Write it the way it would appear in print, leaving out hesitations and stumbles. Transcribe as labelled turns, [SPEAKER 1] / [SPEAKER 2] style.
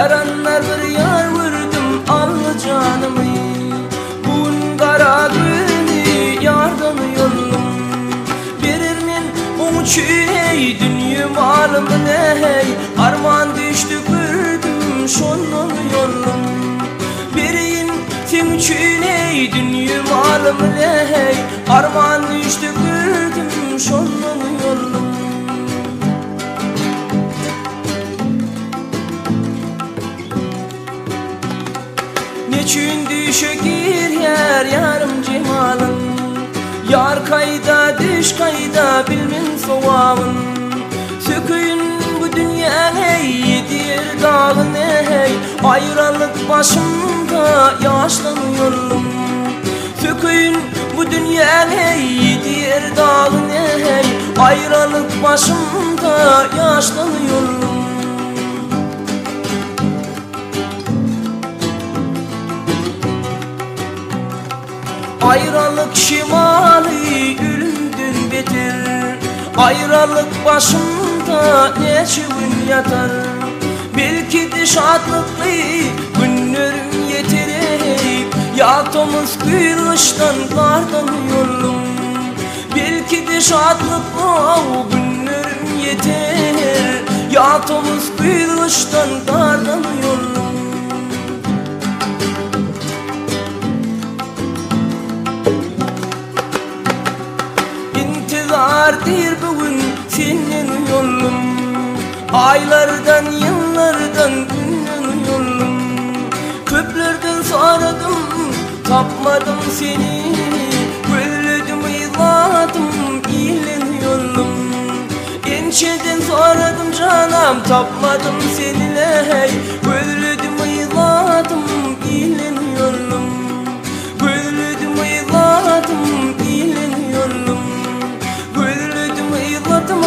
[SPEAKER 1] Yaranlar bir yar vurdum allı canımı. Bugün kara günü yardan yollum. Verir men onu çüy dünya malımı ney. Arman düştü gördüm şonun yollum. Verin sen çüy dünya malımı ney. Arman düştü gördüm şonun yollum. Neçün düşe giryer yarım cemalın. Yar kayda düş kayda bilmin sovavın. Sökün bu dünya hey yedir dağın hey. Ayrılık başımda yaşlanıyorum. Sökün bu dünya hey yedir dağın hey. Ayrılık başımda yaşlanıyorum. Ayrılık şimali ölümdün beter. Ayrılık başımda neçe gün yatar. Belki de şadlıklı günlerim yeterip yaltımız kıyılıştan kardan yollum. Belki de şadlıklı günlerim yeter yaltımız kıyılıştan kardan yollum. İntizardır bugün senin yollum. Aylardan yıllardan günden yollum. Köplerden soradım tapmadım seni. Gülledim yıladım ilen yollum. Ençeden soradım canım tapmadım seni ley. Gülledim yıladım ilen yollum. Gülledim yıladım ilen yollum. Gülledim yıladım